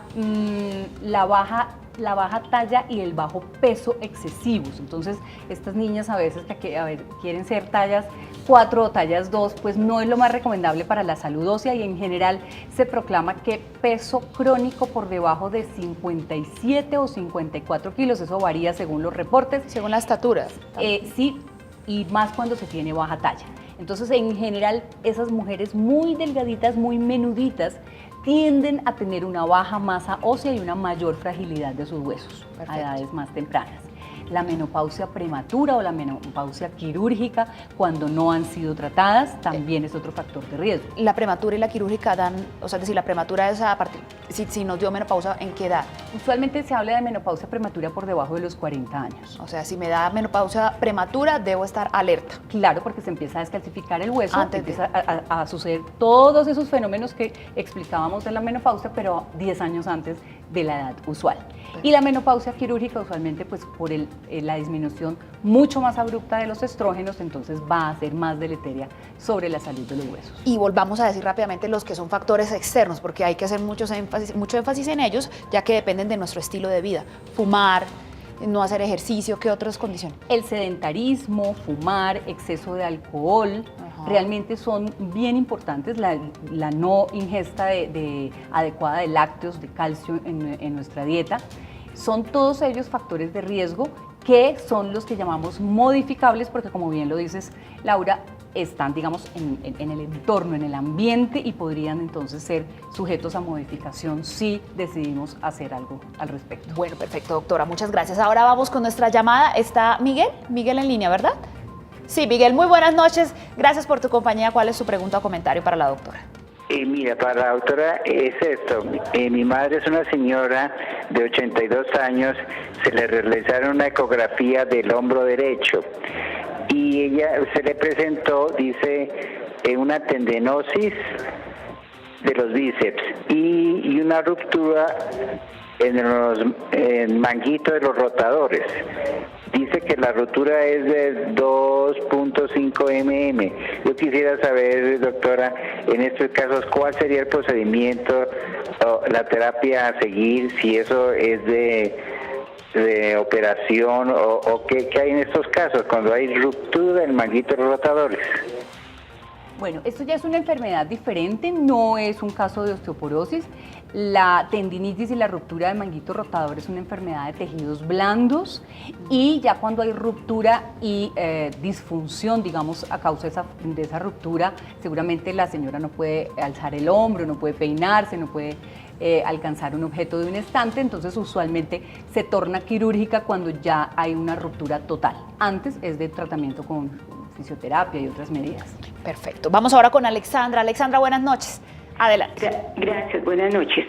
baja talla y el bajo peso excesivos. Entonces, estas niñas a veces que quieren ser tallas 4 o tallas 2, pues no es lo más recomendable para la salud ósea, y en general se proclama que peso crónico por debajo de 57 o 54 kilos, eso varía según los reportes. Según la estatura. Sí, y más cuando se tiene baja talla. Entonces, en general, esas mujeres muy delgaditas, muy menuditas, tienden a tener una baja masa ósea y una mayor fragilidad de sus huesos. Perfecto. A edades más tempranas. La menopausia prematura o la menopausia quirúrgica, cuando no han sido tratadas, también es otro factor de riesgo. La prematura y la quirúrgica dan, o sea, es decir, la prematura es a partir, si nos dio menopausia, ¿en qué edad? Usualmente se habla de menopausia prematura por debajo de los 40 años. O sea, si me da menopausia prematura, debo estar alerta. Claro, porque se empieza a descalcificar el hueso, empieza a suceder todos esos fenómenos que explicábamos de la menopausia, pero 10 años antes de la edad usual. Y la menopausia quirúrgica usualmente, pues por la disminución mucho más abrupta de los estrógenos, entonces va a ser más deleteria sobre la salud de los huesos. Y volvamos a decir rápidamente los que son factores externos, porque hay que hacer mucho énfasis en ellos, ya que dependen de nuestro estilo de vida. Fumar, no hacer ejercicio, ¿qué otras condiciones? El sedentarismo, fumar, exceso de alcohol, realmente son bien importantes. La no ingesta adecuada de lácteos, de calcio en nuestra dieta. Son todos ellos factores de riesgo que son los que llamamos modificables, porque como bien lo dices, Laura, están, digamos, en el entorno, en el ambiente, y podrían entonces ser sujetos a modificación si decidimos hacer algo al respecto. Bueno, perfecto, doctora, muchas gracias. Ahora vamos con nuestra llamada. Está Miguel en línea, ¿verdad? Sí, Miguel, muy buenas noches. Gracias por tu compañía. ¿Cuál es su pregunta o comentario para la doctora? Mira, para la doctora es esto. Mi madre es una señora de 82 años, se le realizaron una ecografía del hombro derecho y ella se le presentó, dice, una tendinosis de los bíceps y una ruptura en el manguito de los rotadores. Dice que la rotura es de 2.5 mm. Yo quisiera saber, doctora, en estos casos, ¿cuál sería el procedimiento o la terapia a seguir? Si eso es de operación o qué hay en estos casos cuando hay ruptura del manguito de los rotadores. Bueno, esto ya es una enfermedad diferente, no es un caso de osteoporosis. La tendinitis y la ruptura del manguito rotador es una enfermedad de tejidos blandos y ya cuando hay ruptura y disfunción, digamos, a causa de esa ruptura, seguramente la señora no puede alzar el hombro, no puede peinarse, no puede alcanzar un objeto de un estante, entonces usualmente se torna quirúrgica cuando ya hay una ruptura total. Antes es de tratamiento con fisioterapia y otras medidas. Perfecto. Vamos ahora con Alexandra. Alexandra, buenas noches. Adelante. Gracias, buenas noches.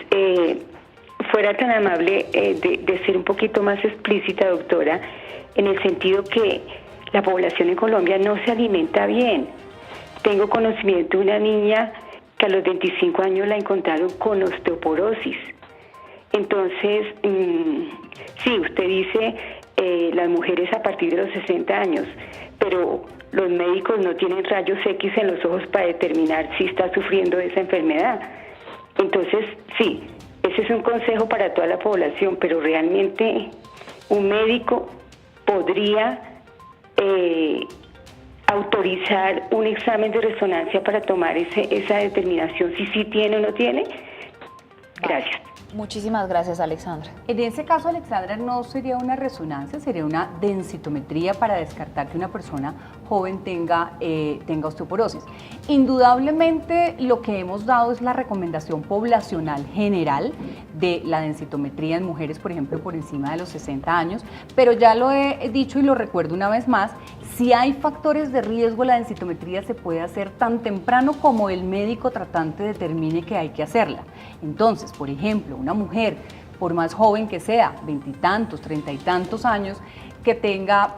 Fuera tan amable de ser un poquito más explícita, doctora, en el sentido que la población en Colombia no se alimenta bien. Tengo conocimiento de una niña que a los 25 años la encontraron con osteoporosis. Entonces, sí, usted dice las mujeres a partir de los 60 años, pero los médicos no tienen rayos X en los ojos para determinar si está sufriendo de esa enfermedad. Entonces, sí, ese es un consejo para toda la población, pero realmente un médico podría autorizar un examen de resonancia para tomar esa determinación, si sí tiene o no tiene. Gracias. Muchísimas gracias, Alexandra. En ese caso, Alexandra, no sería una resonancia, sería una densitometría para descartar que una persona joven tenga osteoporosis. Indudablemente, lo que hemos dado es la recomendación poblacional general de la densitometría en mujeres, por ejemplo, por encima de los 60 años, pero ya lo he dicho y lo recuerdo una vez más, si hay factores de riesgo, la densitometría se puede hacer tan temprano como el médico tratante determine que hay que hacerla. Entonces, por ejemplo, una mujer, por más joven que sea, 20 y tantos, 30 y tantos años, que tenga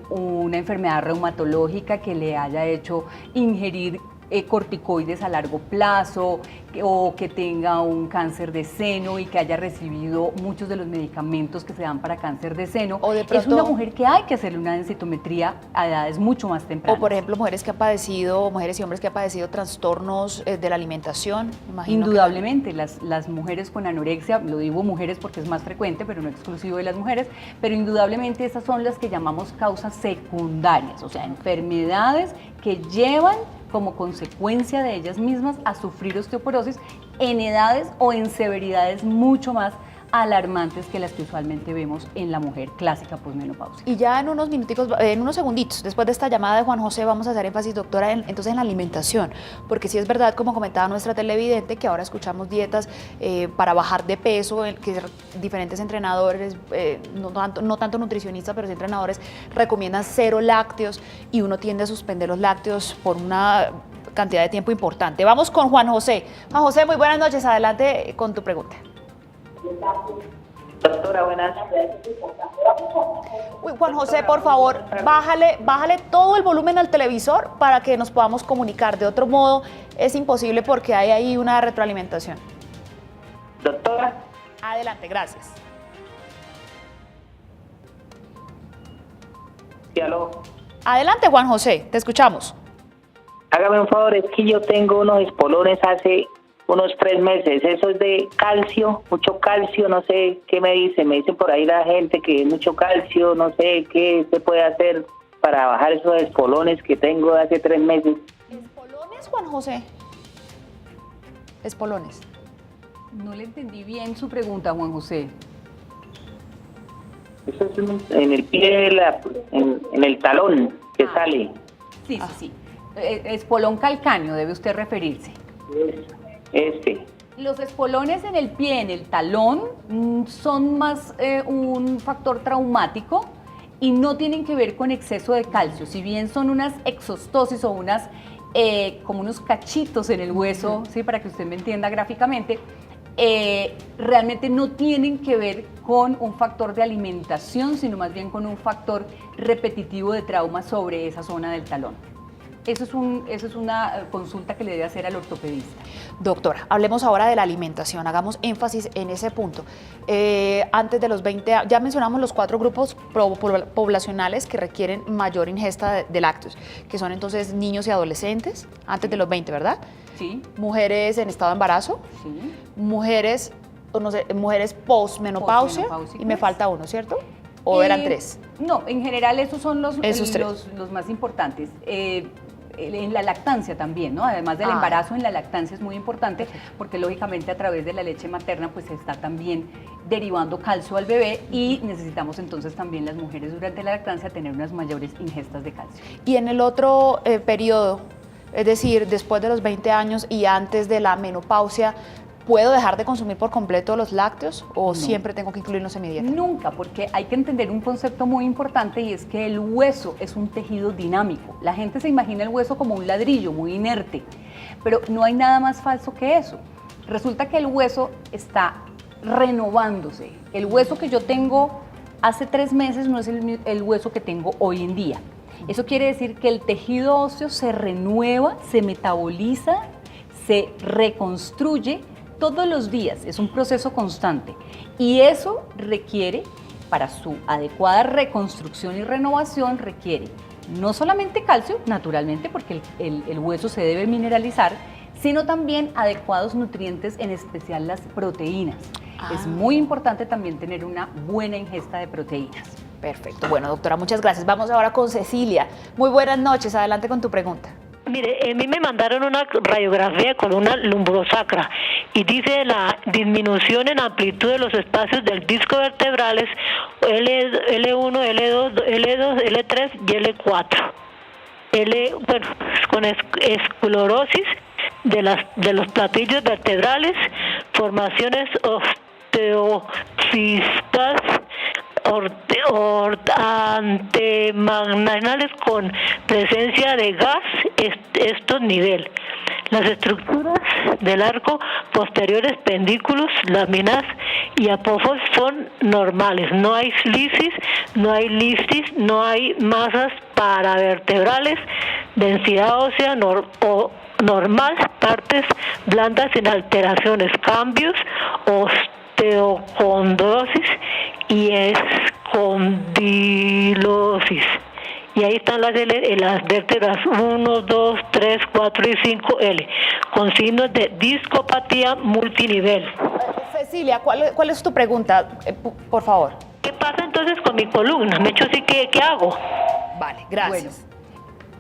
una enfermedad reumatológica que le haya hecho ingerir corticoides a largo plazo o que tenga un cáncer de seno y que haya recibido muchos de los medicamentos que se dan para cáncer de seno, o de pronto, es una mujer que hay que hacerle una densitometría a edades mucho más tempranas. O por ejemplo, mujeres y hombres que han padecido trastornos de la alimentación. Indudablemente, las mujeres con anorexia, lo digo mujeres porque es más frecuente, pero no exclusivo de las mujeres, pero indudablemente esas son las que llamamos causas secundarias, o sea, enfermedades que llevan como consecuencia de ellas mismas a sufrir osteoporosis en edades o en severidades mucho más alarmantes que las que usualmente vemos en la mujer clásica posmenopáusica. Y ya en unos minuticos, en unos segunditos, después de esta llamada de Juan José, vamos a hacer énfasis, doctora, entonces en la alimentación, porque sí es verdad, como comentaba nuestra televidente, que ahora escuchamos dietas para bajar de peso, que diferentes entrenadores, no tanto nutricionistas, pero sí entrenadores, recomiendan 0 lácteos y uno tiende a suspender los lácteos por una cantidad de tiempo importante. Vamos con Juan José. Juan José, muy buenas noches, adelante con tu pregunta. Doctora, buenas. Uy, Juan José, por favor, bájale todo el volumen al televisor para que nos podamos comunicar. De otro modo, es imposible porque hay ahí una retroalimentación. Doctora. Adelante, gracias. Sí, aló. Adelante, Juan José, te escuchamos. Hágame un favor, es que yo tengo unos espolones hace unos 3 meses, eso es de calcio, mucho calcio, no sé qué me dicen por ahí la gente que es mucho calcio, no sé qué se puede hacer para bajar esos espolones que tengo de hace 3 meses. ¿Espolones, Juan José? Espolones. No le entendí bien su pregunta, Juan José. Eso es en el pie, en el talón que sale. Sí, sí. Espolón calcáneo debe usted referirse. Los espolones en el pie, en el talón, son más un factor traumático y no tienen que ver con exceso de calcio. Si bien son unas exostosis o como unos cachitos en el hueso, ¿sí? Para que usted me entienda gráficamente, realmente no tienen que ver con un factor de alimentación, sino más bien con un factor repetitivo de trauma sobre esa zona del talón. Eso es una consulta que le debe hacer al ortopedista. Doctora, hablemos ahora de la alimentación, hagamos énfasis en ese punto. Antes de los 20 años, ya mencionamos los 4 grupos poblacionales que requieren mayor ingesta de lácteos, que son entonces niños y adolescentes, antes de los 20, ¿verdad? Sí. Mujeres en estado de embarazo, sí. Mujeres postmenopausia, y me falta uno, ¿cierto? ¿O eran 3? No, en general esos son los más importantes. en la lactancia también, ¿no? Además del embarazo, en la lactancia es muy importante porque lógicamente a través de la leche materna pues se está también derivando calcio al bebé y necesitamos entonces también las mujeres durante la lactancia tener unas mayores ingestas de calcio. Y en el otro periodo, es decir, después de los 20 años y antes de la menopausia, ¿puedo dejar de consumir por completo los lácteos o No. siempre tengo que incluirlos en mi dieta? Nunca, porque hay que entender un concepto muy importante y es que el hueso es un tejido dinámico. La gente se imagina el hueso como un ladrillo muy inerte, pero no hay nada más falso que eso. Resulta que el hueso está renovándose. El hueso que yo tengo hace 3 meses no es el hueso que tengo hoy en día. Eso quiere decir que el tejido óseo se renueva, se metaboliza, se reconstruye todos los días, es un proceso constante y eso requiere, para su adecuada reconstrucción y renovación, requiere no solamente calcio, naturalmente, porque el hueso se debe mineralizar, sino también adecuados nutrientes, en especial las proteínas. Es muy importante también tener una buena ingesta de proteínas. Perfecto. Bueno, doctora, muchas gracias. Vamos ahora con Cecilia. Muy buenas noches. Adelante con tu pregunta. Mire, a mí me mandaron una radiografía de columna lumbrosacra y dice la disminución en amplitud de los espacios del disco vertebrales L1, L2, L3 y L4. Con esclerosis de los platillos vertebrales, formaciones osteofistas antemagnales con presencia de gas, estos nivel. Las estructuras del arco posteriores, pendículos, láminas y apófisis son normales. No hay lisis, no hay listis, no hay masas paravertebrales, densidad ósea normal, partes blandas sin alteraciones, cambios, osteocondrosis y escondilosis. Y ahí están las vértebras 1, 2, 3, 4 y 5L, con signos de discopatía multinivel. Cecilia, ¿cuál es tu pregunta? Por favor. ¿Qué pasa entonces con mi columna? ¿Me echo así? ¿Qué hago? Vale, gracias. Bueno,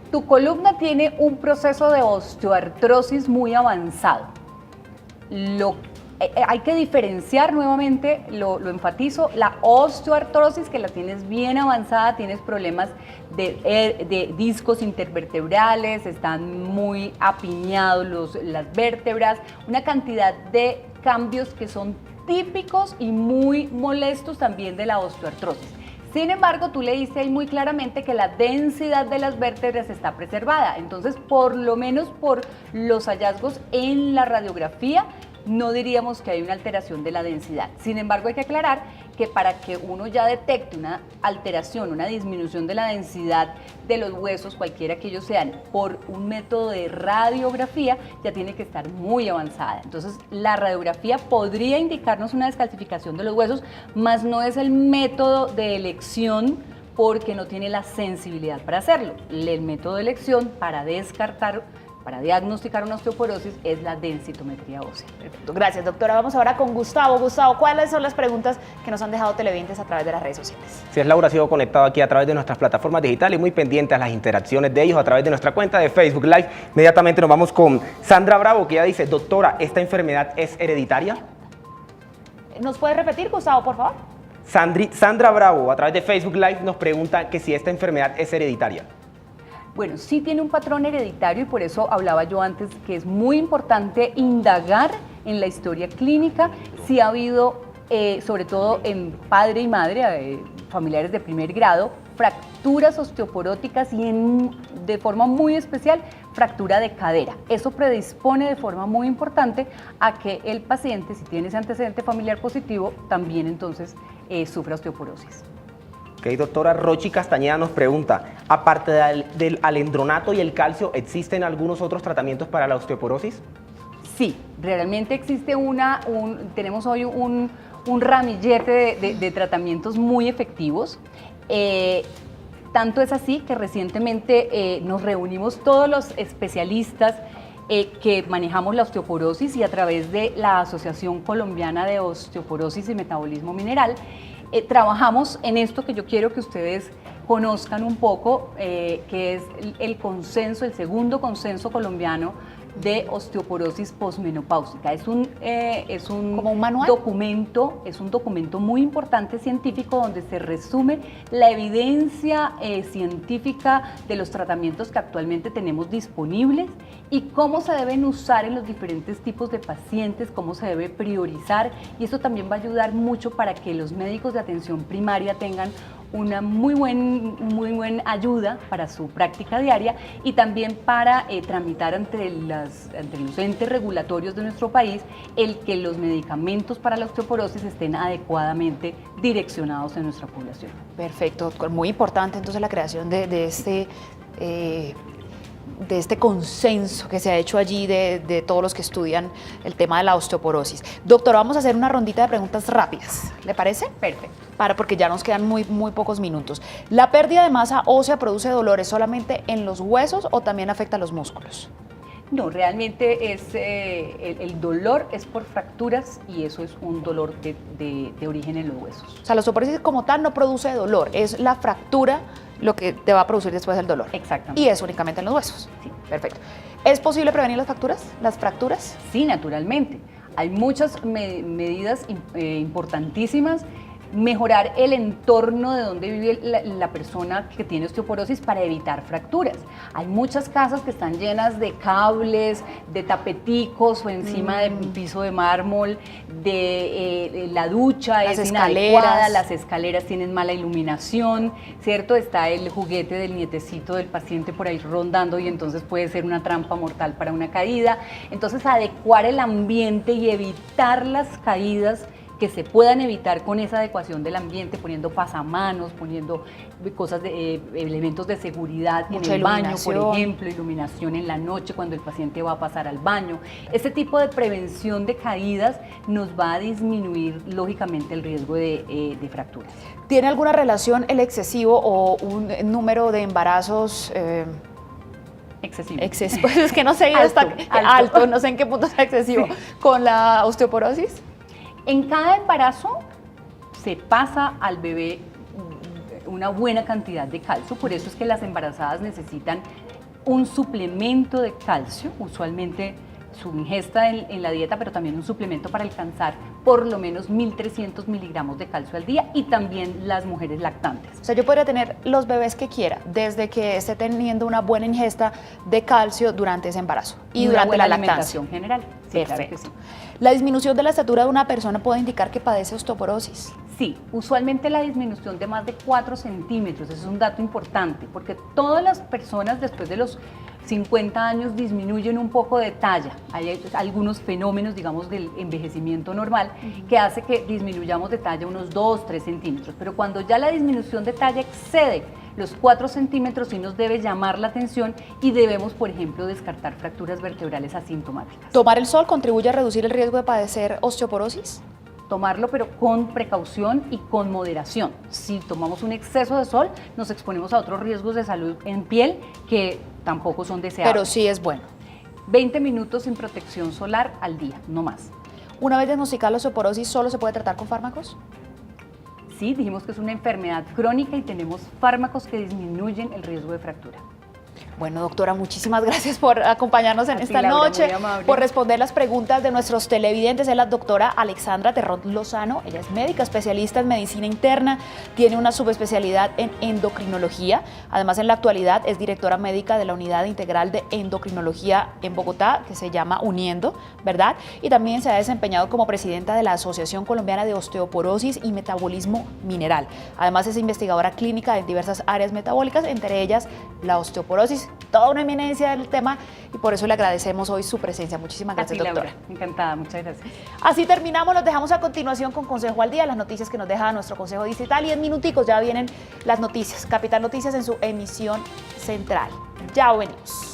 tu columna tiene un proceso de osteoartrosis muy avanzado. Hay que diferenciar nuevamente, lo enfatizo, la osteoartrosis, que la tienes bien avanzada, tienes problemas de discos intervertebrales, están muy apiñados las vértebras, una cantidad de cambios que son típicos y muy molestos también de la osteoartrosis. Sin embargo, tú leíste ahí muy claramente que la densidad de las vértebras está preservada, entonces por lo menos por los hallazgos en la radiografía, no diríamos que hay una alteración de la densidad. Sin embargo, hay que aclarar que para que uno ya detecte una alteración, una disminución de la densidad de los huesos, cualquiera que ellos sean, por un método de radiografía, ya tiene que estar muy avanzada. Entonces, la radiografía podría indicarnos una descalcificación de los huesos, mas no es el método de elección porque no tiene la sensibilidad para hacerlo. El método de elección para diagnosticar una osteoporosis es la densitometría ósea. Perfecto, gracias, doctora. Vamos ahora con Gustavo. Gustavo, ¿cuáles son las preguntas que nos han dejado televidentes a través de las redes sociales? Si es Laura, sigo conectado aquí a través de nuestras plataformas digitales y muy pendiente a las interacciones de ellos a través de nuestra cuenta de Facebook Live. Inmediatamente nos vamos con Sandra Bravo, que ella dice: doctora, ¿esta enfermedad es hereditaria? ¿Nos puede repetir, Gustavo, por favor? Sandra Bravo, a través de Facebook Live, nos pregunta que si esta enfermedad es hereditaria. Bueno, sí tiene un patrón hereditario y por eso hablaba yo antes que es muy importante indagar en la historia clínica si ha habido, sobre todo en padre y madre, familiares de primer grado, fracturas osteoporóticas y de forma muy especial fractura de cadera. Eso predispone de forma muy importante a que el paciente, si tiene ese antecedente familiar positivo, también entonces sufra osteoporosis. Ok, doctora Rochi Castañeda nos pregunta, aparte del alendronato y el calcio, ¿existen algunos otros tratamientos para la osteoporosis? Sí, realmente existe tenemos hoy un ramillete de tratamientos muy efectivos. Tanto es así que recientemente nos reunimos todos los especialistas que manejamos la osteoporosis y a través de la Asociación Colombiana de Osteoporosis y Metabolismo Mineral, trabajamos en esto que yo quiero que ustedes conozcan un poco qué es el consenso, el segundo consenso colombiano de osteoporosis posmenopáusica. Es un ¿Como un manual? documento muy importante científico donde se resume la evidencia científica de los tratamientos que actualmente tenemos disponibles y cómo se deben usar en los diferentes tipos de pacientes, cómo se debe priorizar, y eso también va a ayudar mucho para que los médicos de atención primaria tengan una muy buena ayuda para su práctica diaria y también para tramitar ante los entes regulatorios de nuestro país el que los medicamentos para la osteoporosis estén adecuadamente direccionados en nuestra población. Perfecto, muy importante entonces la creación de este consenso que se ha hecho allí de todos los que estudian el tema de la osteoporosis. Doctora, vamos a hacer una rondita de preguntas rápidas, ¿le parece? Perfecto. Porque ya nos quedan muy pocos minutos. ¿La pérdida de masa ósea produce dolores solamente en los huesos o también afecta a los músculos? No, realmente el dolor es por fracturas y eso es un dolor de origen en los huesos. O sea, la osteoporosis como tal no produce dolor, es la fractura lo que te va a producir después el dolor. Exactamente. Y es únicamente en los huesos. Sí. Perfecto. ¿Es posible prevenir las fracturas? Sí, naturalmente. Hay muchas medidas importantísimas. Mejorar el entorno de donde vive la persona que tiene osteoporosis para evitar fracturas. Hay muchas casas que están llenas de cables, de tapeticos o encima de un piso de mármol, de la ducha es inadecuada, las escaleras tienen mala iluminación, ¿cierto? Está el juguete del nietecito del paciente por ahí rondando y entonces puede ser una trampa mortal para una caída. Entonces, adecuar el ambiente y evitar las caídas que se puedan evitar con esa adecuación del ambiente, poniendo pasamanos, poniendo elementos de seguridad en el baño, por ejemplo, iluminación en la noche cuando el paciente va a pasar al baño. Este tipo de prevención de caídas nos va a disminuir lógicamente el riesgo de fracturas. ¿Tiene alguna relación el excesivo o un número de embarazos excesivo? Pues es que no sé, alto, no sé en qué punto sea excesivo, sí, con la osteoporosis? En cada embarazo se pasa al bebé una buena cantidad de calcio, por eso es que las embarazadas necesitan un suplemento de calcio, usualmente su ingesta en la dieta, pero también un suplemento para alcanzar por lo menos 1.300 miligramos de calcio al día, y también las mujeres lactantes. O sea, yo podría tener los bebés que quiera, desde que esté teniendo una buena ingesta de calcio durante ese embarazo y durante la lactancia. Alimentación general. Sí, perfecto. Claro que sí. ¿La disminución de la estatura de una persona puede indicar que padece osteoporosis? Sí, usualmente la disminución de más de 4 centímetros, ese es un dato importante, porque todas las personas después de los 50 años disminuyen un poco de talla. Hay algunos fenómenos, digamos, del envejecimiento normal que hace que disminuyamos de talla unos 2-3 centímetros, pero cuando ya la disminución de talla excede los 4 centímetros sí nos debe llamar la atención y debemos, por ejemplo, descartar fracturas vertebrales asintomáticas. ¿Tomar el sol contribuye a reducir el riesgo de padecer osteoporosis? Tomarlo, pero con precaución y con moderación. Si tomamos un exceso de sol, nos exponemos a otros riesgos de salud en piel que tampoco son deseables. Pero sí es bueno. 20 minutos sin protección solar al día, no más. Una vez diagnosticada la osteoporosis, ¿solo se puede tratar con fármacos? Sí, dijimos que es una enfermedad crónica y tenemos fármacos que disminuyen el riesgo de fractura. Bueno, doctora, muchísimas gracias por acompañarnos en esta noche, por responder las preguntas de nuestros televidentes. Es la doctora Alexandra Terrón Lozano. Ella es médica especialista en medicina interna, tiene una subespecialidad en endocrinología. Además, en la actualidad es directora médica de la Unidad Integral de Endocrinología en Bogotá, que se llama Uniendo, ¿verdad? Y también se ha desempeñado como presidenta de la Asociación Colombiana de Osteoporosis y Metabolismo Mineral. Además, es investigadora clínica en diversas áreas metabólicas, entre ellas la osteoporosis. Toda una eminencia del tema y por eso le agradecemos hoy su presencia. Muchísimas gracias, doctora. Laura, encantada, muchas gracias. Así terminamos, los dejamos a continuación con Consejo al Día, las noticias que nos deja nuestro Consejo Digital, y en minuticos ya vienen las noticias, Capital Noticias en su emisión central. Ya venimos.